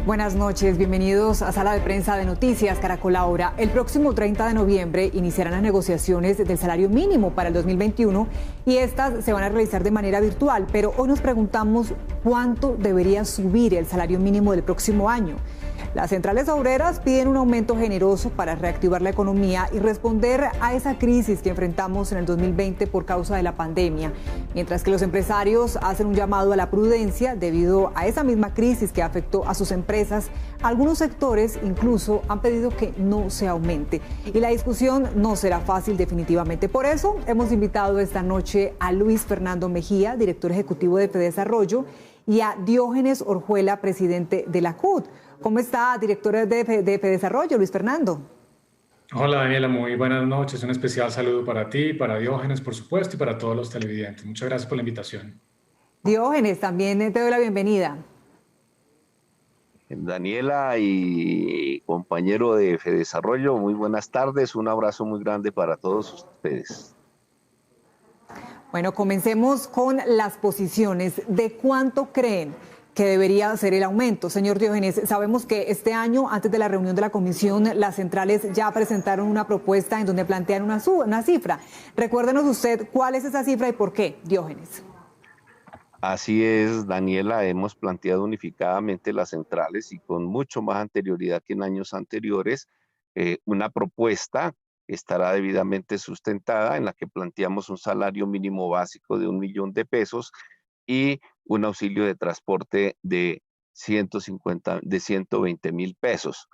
Buenas noches, bienvenidos a Sala de Prensa de Noticias Caracol Ahora. El próximo 30 de noviembre iniciarán las negociaciones del salario mínimo para el 2021 y estas se van a realizar de manera virtual, pero hoy nos preguntamos cuánto debería subir el salario mínimo del próximo año. Las centrales obreras piden un aumento generoso para reactivar la economía y responder a esa crisis que enfrentamos en el 2020 por causa de la pandemia, mientras que los empresarios hacen un llamado a la prudencia debido a esa misma crisis que afectó a sus empresas. Algunos sectores incluso han pedido que no se aumente y la discusión no será fácil definitivamente. Por eso hemos invitado esta noche a Luis Fernando Mejía, director ejecutivo de Fedesarrollo, y a Diógenes Orjuela, presidente de la CUT. ¿Cómo está, director de Fedesarrollo, Luis Fernando? Hola Daniela, muy buenas noches. Un especial saludo para ti, para Diógenes, por supuesto, y para todos los televidentes. Muchas gracias por la invitación. Diógenes, también te doy la bienvenida. Daniela y compañero de Fedesarrollo, muy buenas tardes. Un abrazo muy grande para todos ustedes. Bueno, comencemos con las posiciones. ¿De cuánto creen que debería ser el aumento? Señor Diógenes, sabemos que este año, antes de la reunión de la comisión, las centrales ya presentaron una propuesta en donde plantean una cifra. Recuérdenos usted cuál es esa cifra y por qué, Diógenes. Así es, Daniela, hemos planteado unificadamente las centrales y con mucho más anterioridad que en años anteriores, una propuesta estará debidamente sustentada en la que planteamos un salario mínimo básico de 1 millón de pesos y un auxilio de transporte de 120,000 pesos.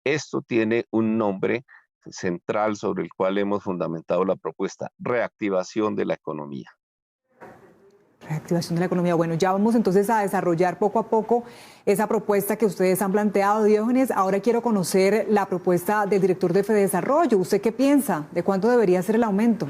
Esto tiene un nombre central sobre el cual hemos fundamentado la propuesta: reactivación de la economía. Reactivación de la economía. Bueno, ya vamos entonces a desarrollar poco a poco esa propuesta que ustedes han planteado, Diógenes. Ahora quiero conocer la propuesta del director de Fedesarrollo. ¿Usted qué piensa? ¿De cuánto debería ser el aumento?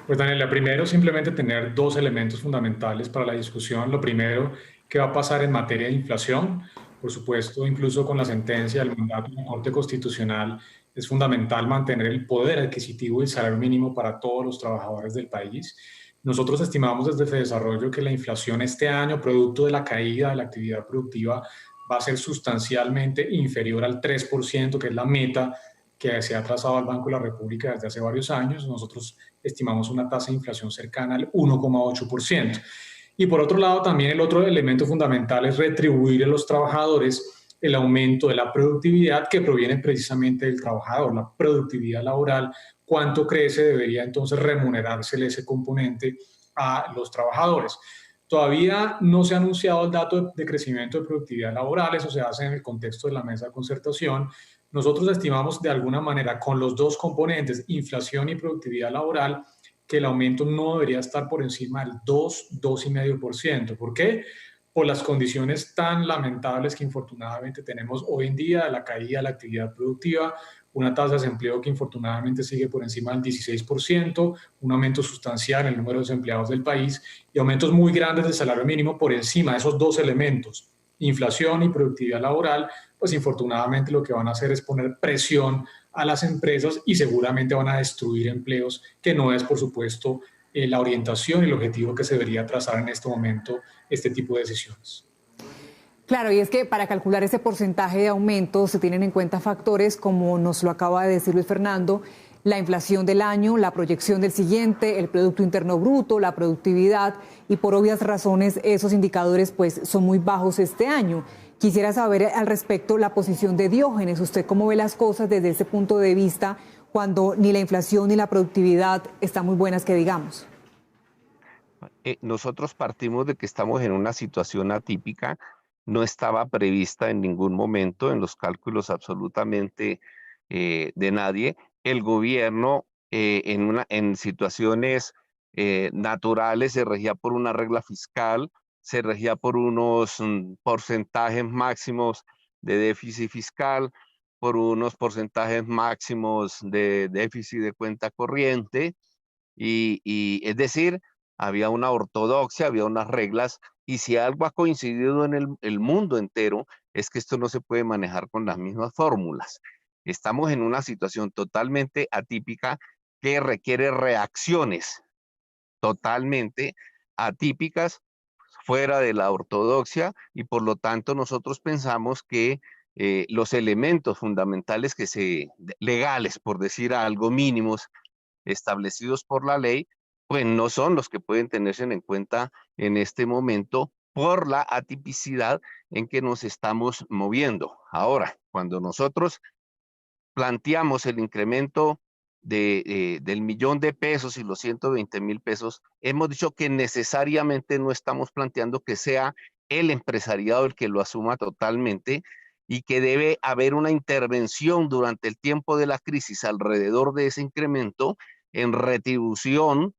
Pues Daniela, primero simplemente tener dos elementos fundamentales para la discusión. Lo primero, ¿qué va a pasar en materia de inflación? Por supuesto, incluso con la sentencia del mandato de la Corte Constitucional, es fundamental mantener el poder adquisitivo y el salario mínimo para todos los trabajadores del país. Nosotros estimamos desde Fedesarrollo que la inflación este año, producto de la caída de la actividad productiva, va a ser sustancialmente inferior al 3%, que es la meta que se ha trazado al Banco de la República desde hace varios años. Nosotros estimamos una tasa de inflación cercana al 1,8%. Y por otro lado, también el otro elemento fundamental es retribuir a los trabajadores el aumento de la productividad que proviene precisamente del trabajador, la productividad laboral. ¿Cuánto crece? Debería entonces remunerársele ese componente a los trabajadores. Todavía no se ha anunciado el dato de crecimiento de productividad laboral, eso se hace en el contexto de la mesa de concertación. Nosotros estimamos de alguna manera con los dos componentes, inflación y productividad laboral, que el aumento no debería estar por encima del 2,5%. ¿Por qué? Por las condiciones tan lamentables que infortunadamente tenemos hoy en día, de la caída de la actividad productiva, una tasa de desempleo que infortunadamente sigue por encima del 16%, un aumento sustancial en el número de desempleados del país y aumentos muy grandes del salario mínimo por encima de esos dos elementos, inflación y productividad laboral. Pues infortunadamente lo que van a hacer es poner presión a las empresas y seguramente van a destruir empleos, que no es, por supuesto, la orientación y el objetivo que se debería trazar en este momento este tipo de decisiones. Claro, y es que para calcular ese porcentaje de aumento se tienen en cuenta factores como nos lo acaba de decir Luis Fernando, la inflación del año, la proyección del siguiente, el Producto Interno Bruto, la productividad, y por obvias razones esos indicadores pues son muy bajos este año. Quisiera saber al respecto la posición de Diógenes. ¿Usted cómo ve las cosas desde ese punto de vista cuando ni la inflación ni la productividad están muy buenas que digamos? Nosotros partimos de que estamos en una situación atípica. No estaba prevista en ningún momento en los cálculos absolutamente de nadie. El gobierno en situaciones naturales se regía por una regla fiscal, se regía por unos porcentajes máximos de déficit fiscal, por unos porcentajes máximos de déficit de cuenta corriente, y es decir, había una ortodoxia, había unas reglas, y si algo ha coincidido en el mundo entero, es que esto no se puede manejar con las mismas fórmulas. Estamos en una situación totalmente atípica que requiere reacciones totalmente atípicas, fuera de la ortodoxia, y por lo tanto nosotros pensamos que los elementos fundamentales legales, por decir algo, mínimos, establecidos por la ley, pues no son los que pueden tenerse en cuenta en este momento por la atipicidad en que nos estamos moviendo. Ahora, cuando nosotros planteamos el incremento del $1.000.000 y los 120.000 pesos, hemos dicho que necesariamente no estamos planteando que sea el empresariado el que lo asuma totalmente, y que debe haber una intervención durante el tiempo de la crisis alrededor de ese incremento en retribución,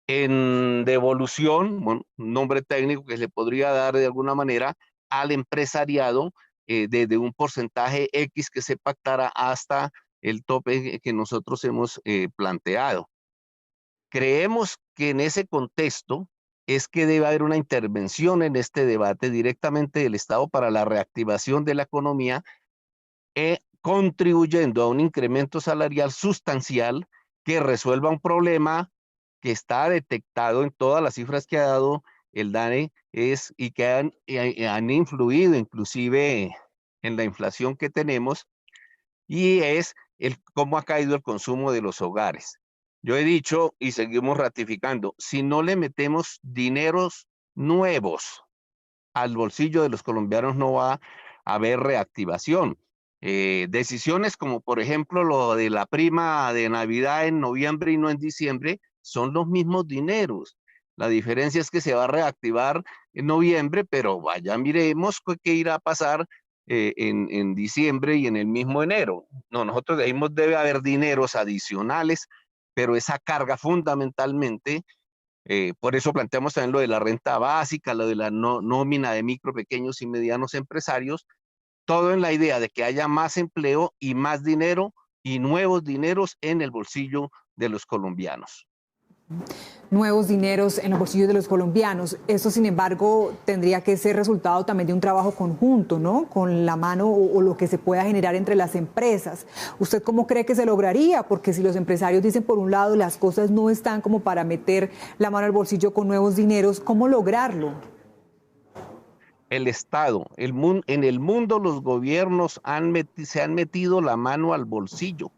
en devolución, bueno, un nombre técnico que se podría dar de alguna manera al empresariado, desde un porcentaje X que se pactara hasta el tope que nosotros hemos planteado. Creemos que en ese contexto es que debe haber una intervención en este debate directamente del Estado para la reactivación de la economía, contribuyendo a un incremento salarial sustancial que resuelva un problema que está detectado en todas las cifras que ha dado el DANE, y que han influido inclusive en la inflación que tenemos, y es cómo ha caído el consumo de los hogares. Yo he dicho, y seguimos ratificando, si no le metemos dineros nuevos al bolsillo de los colombianos, no va a haber reactivación. Decisiones como, por ejemplo, lo de la prima de Navidad en noviembre y no en diciembre, son los mismos dineros. La diferencia es que se va a reactivar en noviembre, pero vaya, miremos qué irá a pasar en diciembre y en el mismo enero. No, nosotros decimos debe haber dineros adicionales, pero esa carga fundamentalmente, por eso planteamos también lo de la renta básica, lo de la nómina de micro, pequeños y medianos empresarios, todo en la idea de que haya más empleo y más dinero y nuevos dineros en el bolsillo de los colombianos. Nuevos dineros en los bolsillos de los colombianos. Eso, sin embargo, tendría que ser resultado también de un trabajo conjunto, ¿no? Con la mano o lo que se pueda generar entre las empresas. ¿Usted cómo cree que se lograría? Porque si los empresarios dicen, por un lado, las cosas no están como para meter la mano al bolsillo con nuevos dineros, ¿cómo lograrlo? El Estado, en el mundo los gobiernos se han metido la mano al bolsillo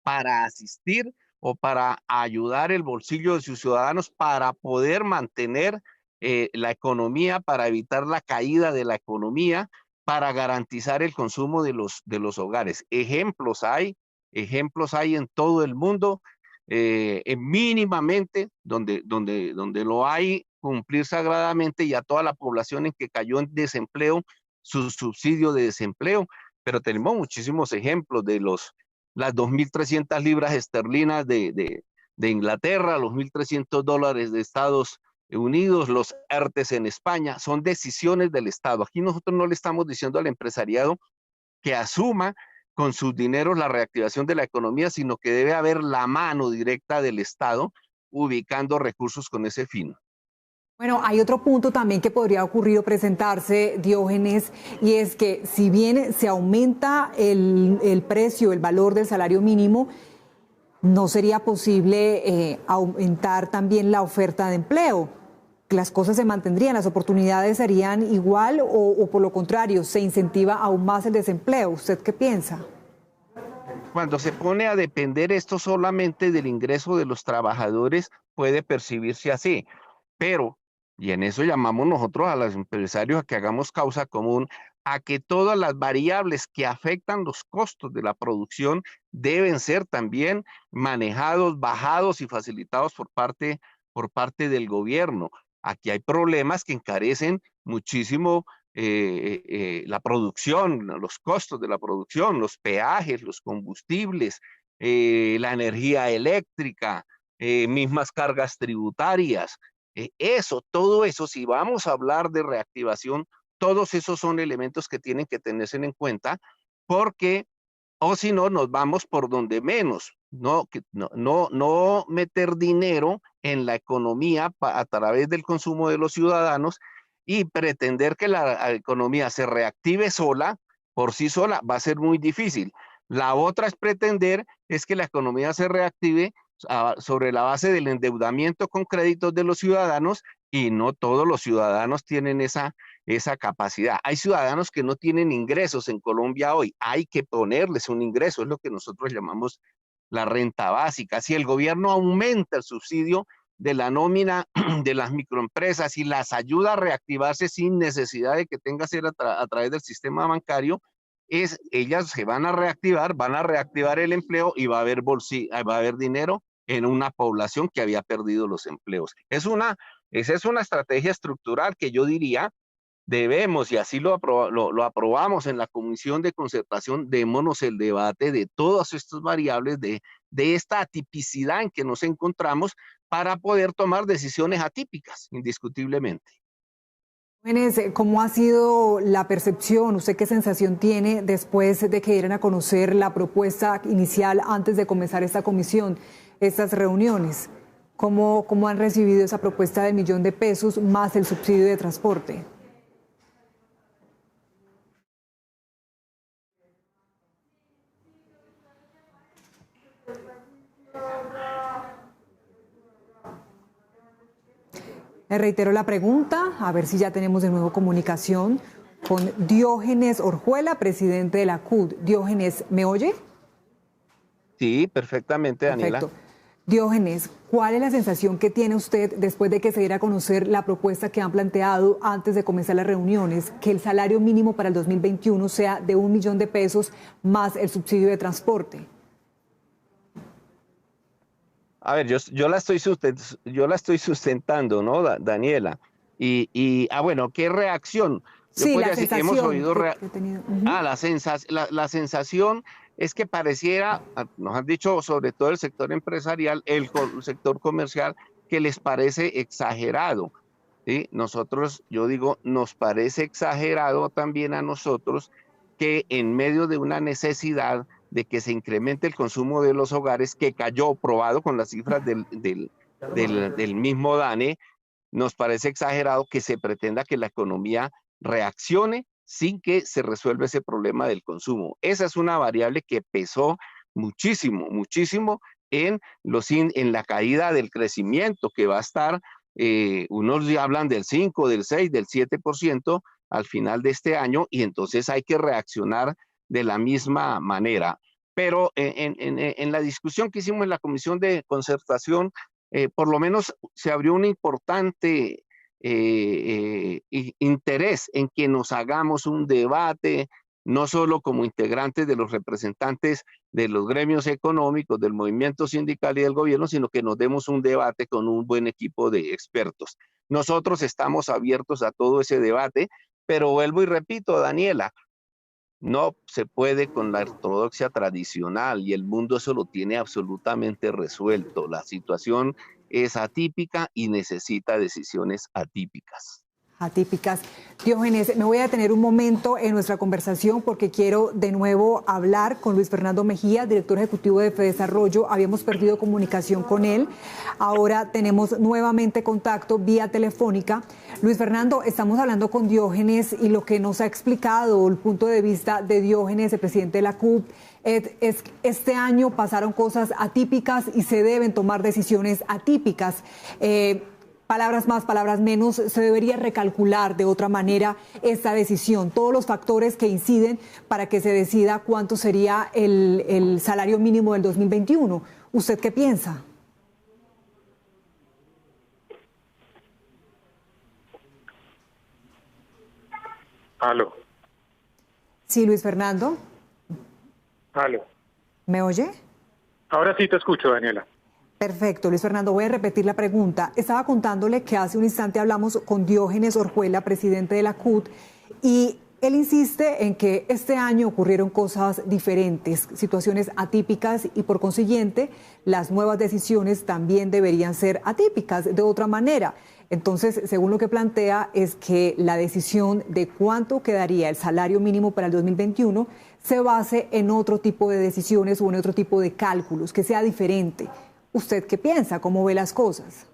para asistir o para ayudar el bolsillo de sus ciudadanos para poder mantener la economía, para evitar la caída de la economía, para garantizar el consumo de los hogares. Ejemplos hay en todo el mundo, mínimamente, donde lo hay, cumplir sagradamente, y a toda la población en que cayó en desempleo, su subsidio de desempleo. Pero tenemos muchísimos ejemplos de las 2.300 libras esterlinas de Inglaterra, los $1.300 de Estados Unidos, los ERTES en España. Son decisiones del Estado. Aquí nosotros no le estamos diciendo al empresariado que asuma con sus dineros la reactivación de la economía, sino que debe haber la mano directa del Estado ubicando recursos con ese fin. Bueno, hay otro punto también que podría ocurrir o presentarse, Diógenes, y es que si bien se aumenta el precio, el valor del salario mínimo, no sería posible aumentar también la oferta de empleo. Las cosas se mantendrían, las oportunidades serían igual o por lo contrario, se incentiva aún más el desempleo. ¿Usted qué piensa? Cuando se pone a depender esto solamente del ingreso de los trabajadores, puede percibirse así, pero, y en eso llamamos nosotros a los empresarios a que hagamos causa común, a que todas las variables que afectan los costos de la producción deben ser también manejados, bajados y facilitados por parte del gobierno. Aquí hay problemas que encarecen muchísimo la producción, los costos de la producción, los peajes, los combustibles, la energía eléctrica, mismas cargas tributarias. Todo eso, si vamos a hablar de reactivación, todos esos son elementos que tienen que tenerse en cuenta, porque, o si no, nos vamos por donde menos. No meter dinero en la economía a través del consumo de los ciudadanos y pretender que la economía se reactive sola, por sí sola, va a ser muy difícil. La otra es pretender que la economía se reactive sobre la base del endeudamiento con créditos de los ciudadanos, y no todos los ciudadanos tienen esa capacidad. Hay ciudadanos que no tienen ingresos en Colombia hoy, hay que ponerles un ingreso, es lo que nosotros llamamos la renta básica. Si el gobierno aumenta el subsidio de la nómina de las microempresas y las ayuda a reactivarse sin necesidad de que tenga que ser a través del sistema bancario, ellas se van a reactivar el empleo y va a haber dinero en una población que había perdido los empleos. Esa es una estrategia estructural que yo diría debemos, y así lo aprobamos en la Comisión de Concertación, démonos el debate de todas estas variables, de esta atipicidad en que nos encontramos para poder tomar decisiones atípicas, indiscutiblemente. Jóvenes, ¿cómo ha sido la percepción? ¿Usted qué sensación tiene después de que dieran a conocer la propuesta inicial antes de comenzar esta comisión, estas reuniones? ¿Cómo han recibido esa propuesta del $1.000.000 más el subsidio de transporte? Le reitero la pregunta, a ver si ya tenemos de nuevo comunicación con Diógenes Orjuela, presidente de la CUT. Diógenes, ¿me oye? Sí, perfectamente, Daniela. Perfecto. Diógenes, ¿cuál es la sensación que tiene usted después de que se diera a conocer la propuesta que han planteado antes de comenzar las reuniones, que el salario mínimo para el 2021 sea de $1.000.000 más el subsidio de transporte? A ver, yo la estoy sustentando, ¿no, Daniela? Bueno, ¿qué reacción? Sí, la sensación hemos oído que he tenido. la sensación es que pareciera, nos han dicho sobre todo el sector empresarial, el sector comercial, que les parece exagerado, ¿sí? Yo digo, nos parece exagerado también a nosotros que en medio de una necesidad de que se incremente el consumo de los hogares, que cayó probado con las cifras del mismo DANE, nos parece exagerado que se pretenda que la economía reaccione sin que se resuelva ese problema del consumo. Esa es una variable que pesó muchísimo, muchísimo en la caída del crecimiento, que va a estar, unos ya hablan del 5, del 6, del 7% al final de este año, y entonces hay que reaccionar de la misma manera. Pero en la discusión que hicimos en la Comisión de Concertación, por lo menos se abrió un importante interés en que nos hagamos un debate, no solo como integrantes de los representantes de los gremios económicos, del movimiento sindical y del gobierno, sino que nos demos un debate con un buen equipo de expertos. Nosotros estamos abiertos a todo ese debate, pero vuelvo y repito, Daniela, no se puede con la ortodoxia tradicional, y el mundo eso lo tiene absolutamente resuelto. La situación es atípica y necesita decisiones atípicas. Atípicas. Diógenes, me voy a detener un momento en nuestra conversación porque quiero de nuevo hablar con Luis Fernando Mejía, director ejecutivo de FEDesarrollo. Habíamos perdido comunicación con él. Ahora tenemos nuevamente contacto vía telefónica. Luis Fernando, estamos hablando con Diógenes y lo que nos ha explicado el punto de vista de Diógenes, el presidente de la CUT, es este año pasaron cosas atípicas y se deben tomar decisiones atípicas. Palabras más, palabras menos, se debería recalcular de otra manera esta decisión, todos los factores que inciden para que se decida cuánto sería el salario mínimo del 2021. ¿Usted qué piensa? Aló. Sí, Luis Fernando. Aló. ¿Me oye? Ahora sí te escucho, Daniela. Perfecto, Luis Fernando, voy a repetir la pregunta. Estaba contándole que hace un instante hablamos con Diógenes Orjuela, presidente de la CUT, y él insiste en que este año ocurrieron cosas diferentes, situaciones atípicas, y por consiguiente las nuevas decisiones también deberían ser atípicas de otra manera. Entonces, según lo que plantea, es que la decisión de cuánto quedaría el salario mínimo para el 2021 se base en otro tipo de decisiones o en otro tipo de cálculos, que sea diferente. ¿Usted qué piensa? ¿Cómo ve las cosas?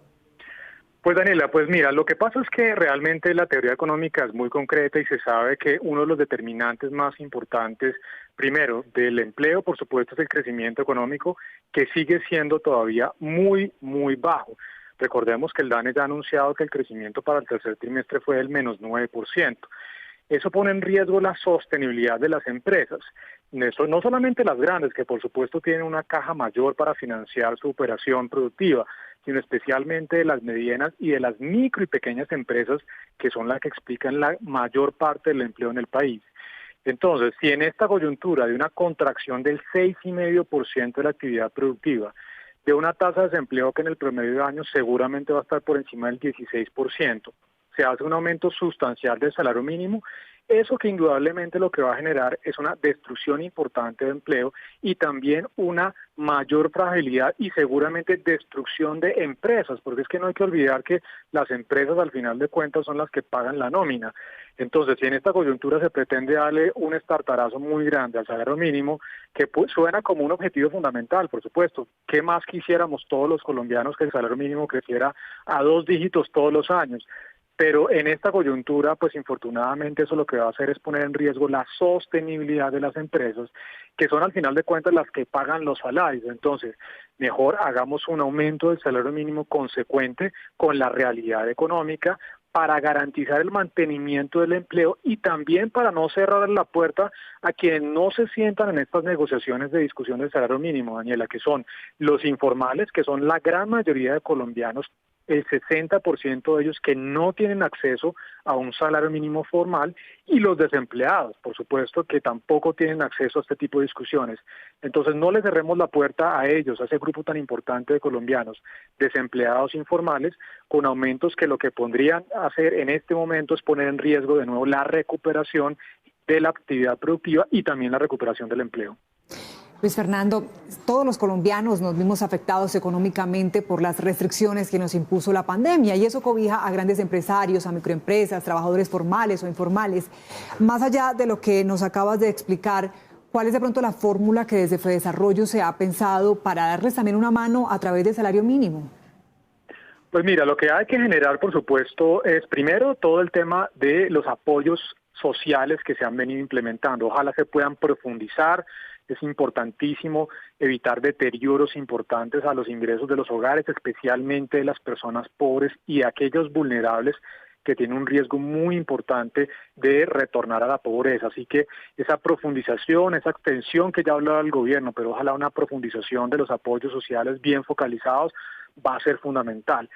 Pues Daniela, pues mira, lo que pasa es que realmente la teoría económica es muy concreta y se sabe que uno de los determinantes más importantes, primero, del empleo, por supuesto, es el crecimiento económico, que sigue siendo todavía muy, muy bajo. Recordemos que el DANE ya ha anunciado que el crecimiento para el tercer trimestre fue del menos 9%. Eso pone en riesgo la sostenibilidad de las empresas. Eso, no solamente las grandes, que por supuesto tienen una caja mayor para financiar su operación productiva, sino especialmente de las medianas y de las micro y pequeñas empresas, que son las que explican la mayor parte del empleo en el país. Entonces, si en esta coyuntura de una contracción del 6,5% de la actividad productiva, de una tasa de desempleo que en el promedio de año seguramente va a estar por encima del 16%, se hace un aumento sustancial del salario mínimo, eso que indudablemente lo que va a generar es una destrucción importante de empleo y también una mayor fragilidad y seguramente destrucción de empresas, porque es que no hay que olvidar que las empresas al final de cuentas son las que pagan la nómina. Entonces, si en esta coyuntura se pretende darle un estartarazo muy grande al salario mínimo, que suena como un objetivo fundamental, por supuesto, ¿qué más quisiéramos todos los colombianos que el salario mínimo creciera a 2 dígitos todos los años? Pero en esta coyuntura, pues infortunadamente eso lo que va a hacer es poner en riesgo la sostenibilidad de las empresas, que son al final de cuentas las que pagan los salarios. Entonces, mejor hagamos un aumento del salario mínimo consecuente con la realidad económica para garantizar el mantenimiento del empleo y también para no cerrar la puerta a quienes no se sientan en estas negociaciones de discusión del salario mínimo, Daniela, que son los informales, que son la gran mayoría de colombianos, el 60% de ellos que no tienen acceso a un salario mínimo formal, y los desempleados, por supuesto, que tampoco tienen acceso a este tipo de discusiones. Entonces no le cerremos la puerta a ellos, a ese grupo tan importante de colombianos desempleados informales, con aumentos que lo que podrían hacer en este momento es poner en riesgo de nuevo la recuperación de la actividad productiva y también la recuperación del empleo. Luis Fernando, todos los colombianos nos vimos afectados económicamente por las restricciones que nos impuso la pandemia, y eso cobija a grandes empresarios, a microempresas, trabajadores formales o informales. Más allá de lo que nos acabas de explicar, ¿cuál es de pronto la fórmula que desde FEDesarrollo se ha pensado para darles también una mano a través del salario mínimo? Pues mira, lo que hay que generar, por supuesto, es primero todo el tema de los apoyos sociales que se han venido implementando. Ojalá se puedan profundizar. Es importantísimo evitar deterioros importantes a los ingresos de los hogares, especialmente de las personas pobres y aquellos vulnerables que tienen un riesgo muy importante de retornar a la pobreza. Así que esa profundización, esa extensión que ya hablaba el gobierno, pero ojalá una profundización de los apoyos sociales bien focalizados, va a ser fundamental.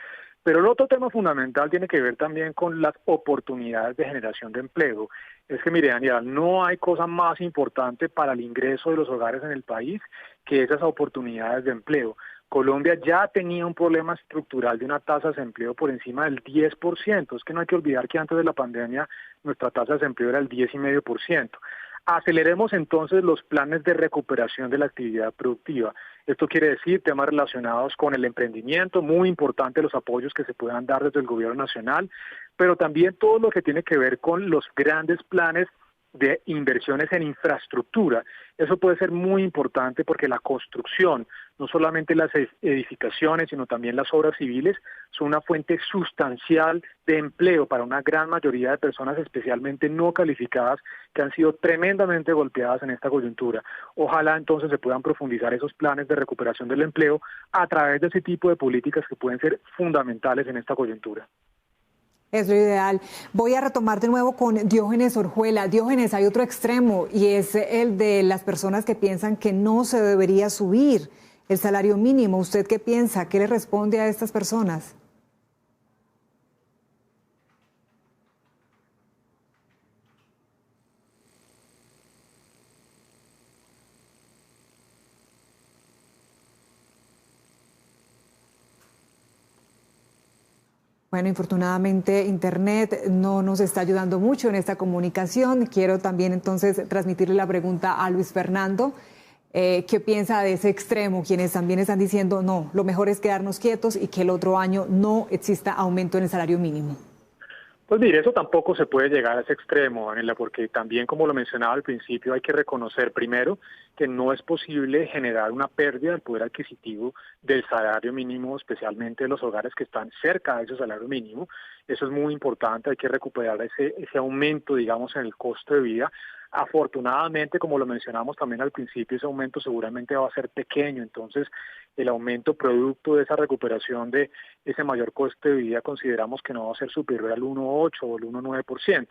Pero el otro tema fundamental tiene que ver también con las oportunidades de generación de empleo. Es que, mire, Daniela, no hay cosa más importante para el ingreso de los hogares en el país que esas oportunidades de empleo. Colombia ya tenía un problema estructural de una tasa de desempleo por encima del 10%. Es que no hay que olvidar que antes de la pandemia nuestra tasa de desempleo era el 10,5%. Aceleremos entonces los planes de recuperación de la actividad productiva. Esto quiere decir temas relacionados con el emprendimiento, muy importante los apoyos que se puedan dar desde el gobierno nacional, pero también todo lo que tiene que ver con los grandes planes de inversiones en infraestructura. Eso puede ser muy importante porque la construcción, no solamente las edificaciones, sino también las obras civiles, son una fuente sustancial de empleo para una gran mayoría de personas, especialmente no calificadas, que han sido tremendamente golpeadas en esta coyuntura. Ojalá entonces se puedan profundizar esos planes de recuperación del empleo a través de ese tipo de políticas que pueden ser fundamentales en esta coyuntura. Es lo ideal. Voy a retomar de nuevo con Diógenes Orjuela. Diógenes, hay otro extremo y es el de las personas que piensan que no se debería subir el salario mínimo. ¿Usted qué piensa? ¿Qué le responde a estas personas? Bueno, infortunadamente Internet no nos está ayudando mucho en esta comunicación. Quiero también entonces transmitirle la pregunta a Luis Fernando. ¿Qué piensa de ese extremo? Quienes también están diciendo, no, lo mejor es quedarnos quietos y que el otro año no exista aumento en el salario mínimo. Pues mire, eso tampoco se puede llegar a ese extremo, Daniela, porque también, como lo mencionaba al principio, hay que reconocer primero que no es posible generar una pérdida del poder adquisitivo del salario mínimo, especialmente de los hogares que están cerca de ese salario mínimo. Eso es muy importante, hay que recuperar ese aumento, digamos, en el costo de vida. Afortunadamente, como lo mencionamos también al principio, ese aumento seguramente va a ser pequeño, entonces el aumento producto de esa recuperación de ese mayor coste de vida consideramos que no va a ser superior al 1,8 o el 1,9%.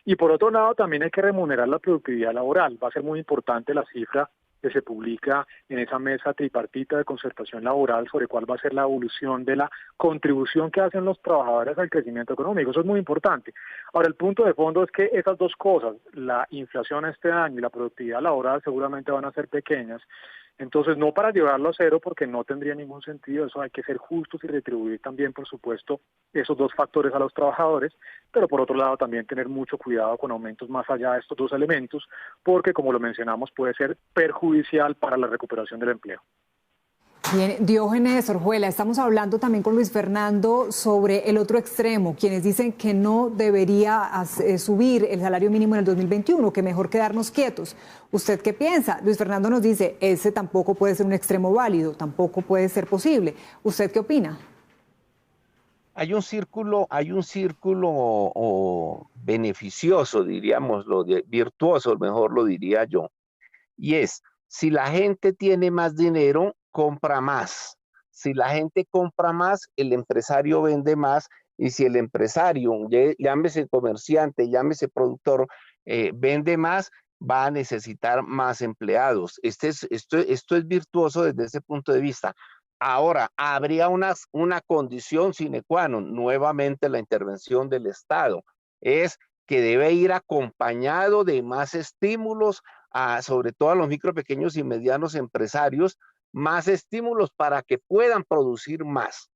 Y por otro lado, también hay que remunerar la productividad laboral. Va a ser muy importante la cifra que se publica en esa mesa tripartita de concertación laboral sobre cuál va a ser la evolución de la contribución que hacen los trabajadores al crecimiento económico. Eso es muy importante. Ahora, el punto de fondo es que esas dos cosas, la inflación este año y la productividad laboral, seguramente van a ser pequeñas. Entonces, no para llevarlo a cero porque no tendría ningún sentido, eso hay que ser justos y retribuir también, por supuesto, esos dos factores a los trabajadores, pero por otro lado también tener mucho cuidado con aumentos más allá de estos dos elementos, porque como lo mencionamos puede ser perjudicial para la recuperación del empleo. Bien, Diógenes Orjuela, estamos hablando también con Luis Fernando sobre el otro extremo, quienes dicen que no debería subir el salario mínimo en el 2021, que mejor quedarnos quietos. ¿Usted qué piensa? Luis Fernando nos dice, ese tampoco puede ser un extremo válido, tampoco puede ser posible. ¿Usted qué opina? Hay un círculo beneficioso, diríamos, virtuoso, mejor lo diría yo, y es, si la gente tiene más dinero, compra más. Si la gente compra más, el empresario vende más, y si el empresario, llámese comerciante, llámese productor, vende más, va a necesitar más empleados. Esto es virtuoso desde ese punto de vista. Ahora, habría una condición sine qua non, nuevamente la intervención del Estado, es que debe ir acompañado de más estímulos, sobre todo a los micro, pequeños y medianos empresarios, más estímulos para que puedan producir más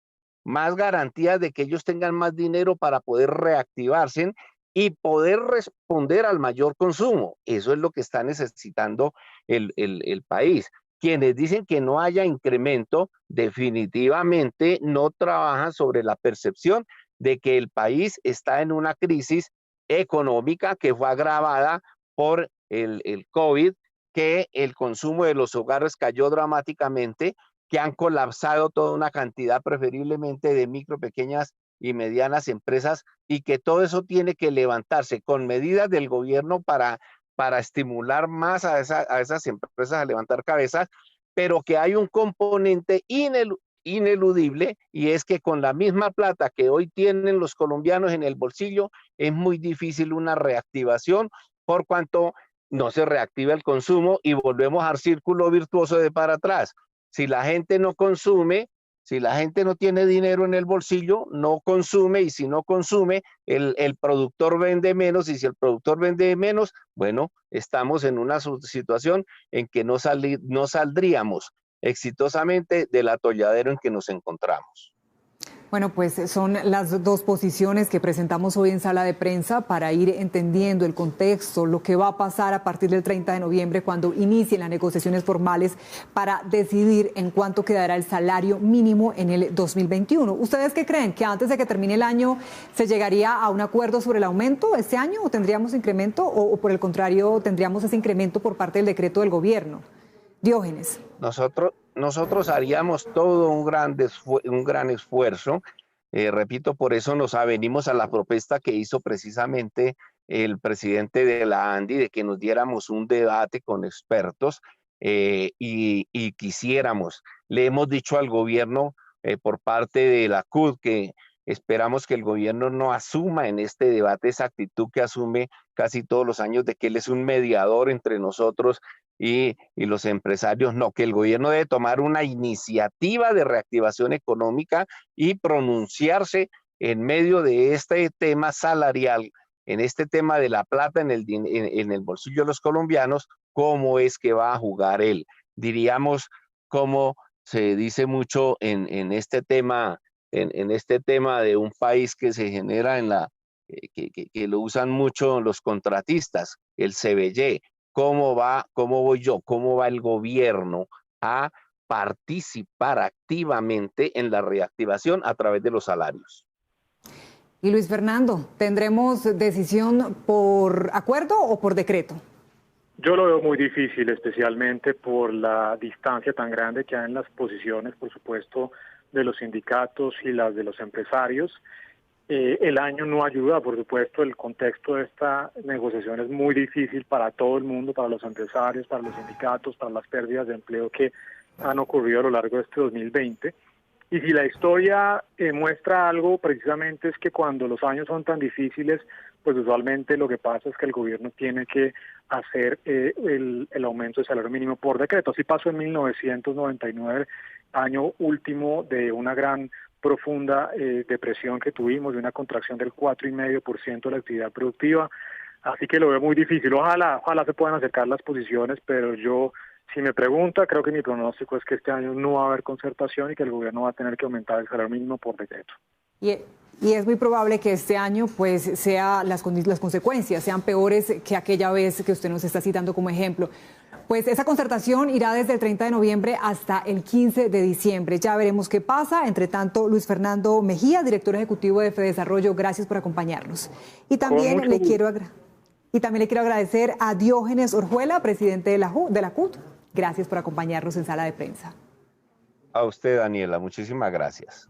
garantías de que ellos tengan más dinero para poder reactivarse y poder responder al mayor consumo. Eso es lo que está necesitando el país. Quienes dicen que no haya incremento, definitivamente no trabajan sobre la percepción de que el país está en una crisis económica que fue agravada por el COVID, que el consumo de los hogares cayó dramáticamente, que han colapsado toda una cantidad preferiblemente de micro, pequeñas y medianas empresas, y que todo eso tiene que levantarse con medidas del gobierno para estimular más a esas empresas a levantar cabezas, pero que hay un componente ineludible, y es que con la misma plata que hoy tienen los colombianos en el bolsillo, es muy difícil una reactivación, por cuanto no se reactiva el consumo y volvemos al círculo virtuoso de para atrás. Si la gente no consume, si la gente no tiene dinero en el bolsillo, no consume, y si no consume, el productor vende menos, y si el productor vende menos, bueno, estamos en una situación en que no saldríamos exitosamente del atolladero en que nos encontramos. Bueno, pues son las dos posiciones que presentamos hoy en sala de prensa para ir entendiendo el contexto, lo que va a pasar a partir del 30 de noviembre cuando inicien las negociaciones formales para decidir en cuánto quedará el salario mínimo en el 2021. ¿Ustedes qué creen? ¿Que antes de que termine el año se llegaría a un acuerdo sobre el aumento este año o tendríamos incremento o por el contrario tendríamos ese incremento por parte del decreto del gobierno? Diógenes. Nosotros haríamos todo un gran esfuerzo. Repito, por eso nos avenimos a la propuesta que hizo precisamente el presidente de la ANDI, de que nos diéramos un debate con expertos, y quisiéramos. Le hemos dicho al gobierno por parte de la CUT que esperamos que el gobierno no asuma en este debate esa actitud que asume casi todos los años, de que él es un mediador entre nosotros y los empresarios. No, que el gobierno debe tomar una iniciativa de reactivación económica y pronunciarse en medio de este tema salarial, en este tema de la plata en el bolsillo de los colombianos, cómo es que va a jugar él. Diríamos, como se dice mucho en este tema, en este tema de un país que se genera que lo usan mucho los contratistas, el CBY. ¿Cómo voy yo? ¿Cómo va el gobierno a participar activamente en la reactivación a través de los salarios? Y Luis Fernando, ¿tendremos decisión por acuerdo o por decreto? Yo lo veo muy difícil, especialmente por la distancia tan grande que hay en las posiciones, por supuesto, de los sindicatos y las de los empresarios. El año no ayuda, por supuesto, el contexto de esta negociación es muy difícil para todo el mundo, para los empresarios, para los sindicatos, para las pérdidas de empleo que han ocurrido a lo largo de este 2020. Y si la historia muestra algo, precisamente es que cuando los años son tan difíciles, pues usualmente lo que pasa es que el gobierno tiene que hacer el aumento del salario mínimo por decreto. Así pasó en 1999, año último de una gran profunda depresión que tuvimos, de una contracción del 4,5% de la actividad productiva. Así que lo veo muy difícil. Ojalá se puedan acercar las posiciones, pero yo, si me pregunta, creo que mi pronóstico es que este año no va a haber concertación y que el gobierno va a tener que aumentar el salario mínimo por decreto. Y es muy probable que este año pues las consecuencias sean peores que aquella vez que usted nos está citando como ejemplo. Pues esa concertación irá desde el 30 de noviembre hasta el 15 de diciembre. Ya veremos qué pasa. Entre tanto, Luis Fernando Mejía, director ejecutivo de Fedesarrollo, gracias por acompañarnos. Y también le quiero agradecer a Diógenes Orjuela, presidente de la CUT. Gracias por acompañarnos en Sala de Prensa. A usted, Daniela, muchísimas gracias.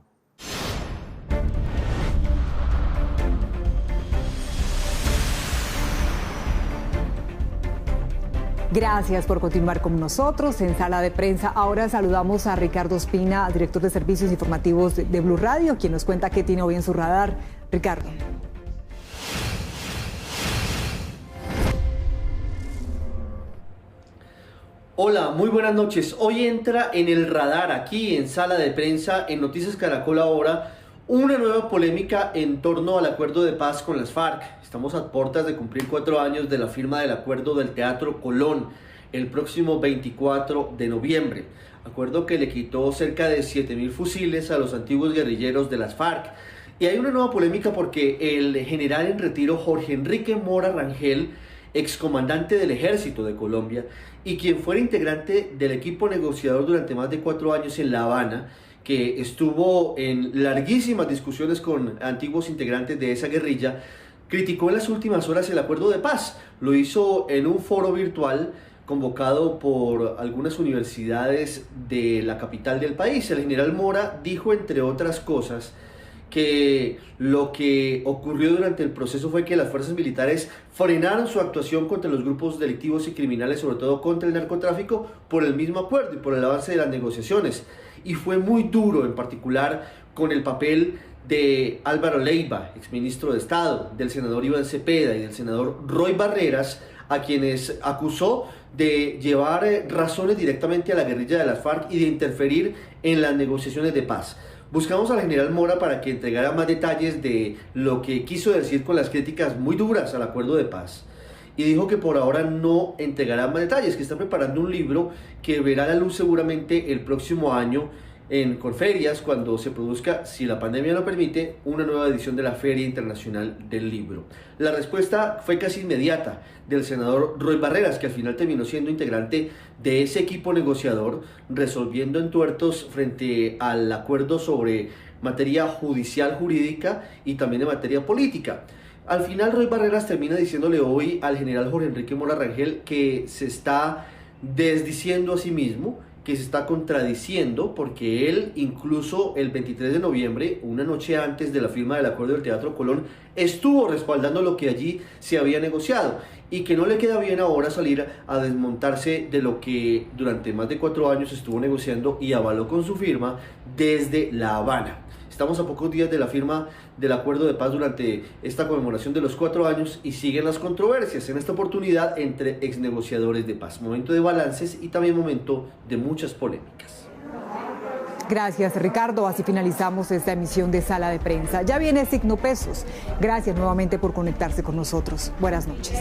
Gracias por continuar con nosotros en Sala de Prensa. Ahora saludamos a Ricardo Ospina, director de Servicios Informativos de Blue Radio, quien nos cuenta qué tiene hoy en su radar. Ricardo. Hola, muy buenas noches. Hoy entra en el radar aquí en Sala de Prensa en Noticias Caracol Ahora una nueva polémica en torno al acuerdo de paz con las FARC. Estamos a puertas de cumplir 4 años de la firma del acuerdo del Teatro Colón el próximo 24 de noviembre. Acuerdo que le quitó cerca de 7.000 fusiles a los antiguos guerrilleros de las FARC. Y hay una nueva polémica porque el general en retiro Jorge Enrique Mora Rangel, excomandante del Ejército de Colombia y quien fuera integrante del equipo negociador durante más de 4 años en La Habana, que estuvo en larguísimas discusiones con antiguos integrantes de esa guerrilla, criticó en las últimas horas el acuerdo de paz. Lo hizo en un foro virtual convocado por algunas universidades de la capital del país. El general Mora dijo, entre otras cosas, que lo que ocurrió durante el proceso fue que las fuerzas militares frenaron su actuación contra los grupos delictivos y criminales, sobre todo contra el narcotráfico, por el mismo acuerdo y por el avance de las negociaciones. Y fue muy duro, en particular, con el papel de Álvaro Leiva, exministro de Estado, del senador Iván Cepeda y del senador Roy Barreras, a quienes acusó de llevar razones directamente a la guerrilla de las FARC y de interferir en las negociaciones de paz. Buscamos al general Mora para que entregara más detalles de lo que quiso decir con las críticas muy duras al acuerdo de paz. Y dijo que por ahora no entregará más detalles, que está preparando un libro que verá la luz seguramente el próximo año en Corferias, cuando se produzca, si la pandemia lo permite, una nueva edición de la Feria Internacional del Libro. La respuesta fue casi inmediata del senador Roy Barreras, que al final terminó siendo integrante de ese equipo negociador, resolviendo entuertos frente al acuerdo sobre materia judicial jurídica y también de materia política. Al final, Roy Barreras termina diciéndole hoy al general Jorge Enrique Mora Rangel que se está desdiciendo a sí mismo, que se está contradiciendo, porque él incluso el 23 de noviembre, una noche antes de la firma del acuerdo del Teatro Colón, estuvo respaldando lo que allí se había negociado y que no le queda bien ahora salir a desmontarse de lo que durante más de 4 años estuvo negociando y avaló con su firma desde La Habana. Estamos a pocos días de la firma del acuerdo de paz durante esta conmemoración de los 4 años y siguen las controversias en esta oportunidad entre exnegociadores de paz. Momento de balances y también momento de muchas polémicas. Gracias, Ricardo. Así finalizamos esta emisión de Sala de Prensa. Ya viene Signo Pesos. Gracias nuevamente por conectarse con nosotros. Buenas noches.